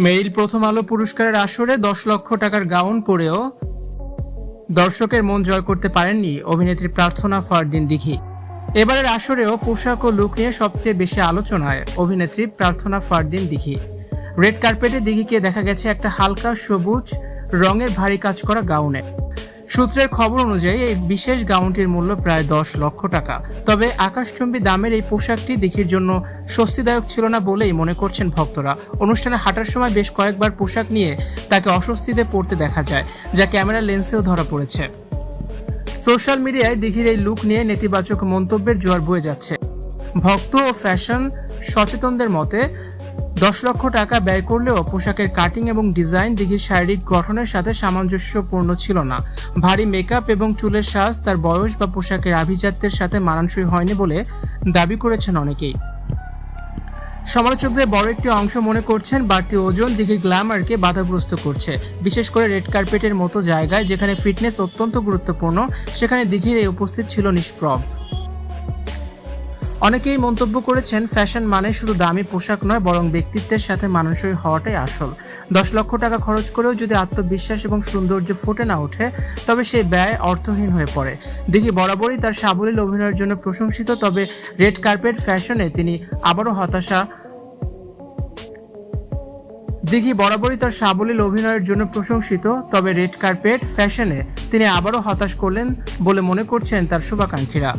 মেরিল প্রথম আলো পুরস্কারের আসরে 10 লক্ষ টাকার গাউন পরেও দর্শকের মন জয় করতে পারেননি অভিনেত্রী প্রার্থনা ফারদিন দিঘি। এবারের আসরেও পোশাক ও লুক নিয়ে সবচেয়ে বেশি আলোচনায় অভিনেত্রী প্রার্থনা ফারদিন দিঘি। রেড কার্পেটে দিঘিকে দেখা গেছে একটা হালকা সবুজ রঙের ভারী কাজ করা গাউনে। সূত্রের খবর অনুযায়ী এই বিশেষ গাউনটির মূল্য প্রায় 10 লক্ষ টাকা। তবে আকাশচুম্বী দামের এই পোশাকটি দিঘির জন্য স্বস্তিদায়ক ছিল না বলেই মনে করছেন ভক্তরা। অনুষ্ঠানে হাঁটার সময় বেশ কয়েকবার পোশাক নিয়ে তাকে অস্বস্তিতে পড়তে দেখা যায়, যা ক্যামেরার লেন্সেও ধরা পড়েছে। সোশ্যাল মিডিয়ায় দিঘির এই লুক নিয়ে নেতিবাচক মন্তব্যের জোয়ার বয়ে যাচ্ছে। ভক্ত ও ফ্যাশন সচেতনদের মতে 10 লক্ষ টাকা ব্যয় করলেও পোশাকের কাটিং এবং ডিজাইন দিঘির শারীরিক গঠনের সাথে সামঞ্জস্যপূর্ণ ছিল না। ভারী মেকআপ এবং চুলের সাজ তার বয়স বা পোশাকের আভিজাত্যের সাথে মানানসই হয়নি বলে দাবি করেছেন অনেকেই। সমালোচকদের বড় একটি অংশ মনে করছেন বাড়তি ওজন দিঘির গ্ল্যামারকে বাধাগ্রস্ত করছে। বিশেষ করে রেড কার্পেটের মতো জায়গায় যেখানে ফিটনেস অত্যন্ত গুরুত্বপূর্ণ, সেখানে দিঘির এই উপস্থিত ছিল নিষ্প্রভ। অনেকেই মন্তব্য করেছেন, ফ্যাশন মানে শুধু দামি পোশাক নয়, বরং ব্যক্তিত্বের সাথে মানানসই হওয়াটাই আসল। 10 লক্ষ টাকা খরচ করেও যদি আত্মবিশ্বাস এবং সৌন্দর্য ফুটে না ওঠে, তবে সেই ব্যয় অর্থহীন হয়ে পড়ে। দিঘি বরাবরই তার সাবলীল অভিনয়ের জন্য প্রশংসিত, তবে রেড কার্পেট ফ্যাশনে তিনি আবারও হতাশ করলেন বলে মনে করছেন তার শুভাকাঙ্ক্ষীরা।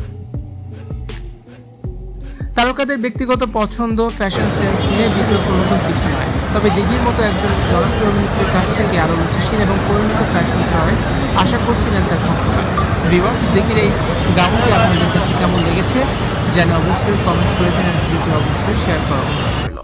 তারকাদের ব্যক্তিগত পছন্দ, ফ্যাশন সেন্স নিয়ে বিতর্ক নতুন কিছু নয়, তবে দিঘির মতো একজন জনপ্রিয় অভিনেত্রীর কাছ থেকে আরও রুচিশীল এবং পরিণত ফ্যাশন চয়েস আশা করছিলেন তার ভক্তরা। ভিউয়ার্স, দিঘির এই গাউনটি আপনাদের কাছে কেমন লেগেছে জানে অবশ্যই কমেন্টস করে দিন, ভিডিওটি অবশ্যই শেয়ার করা উচিত ছিল।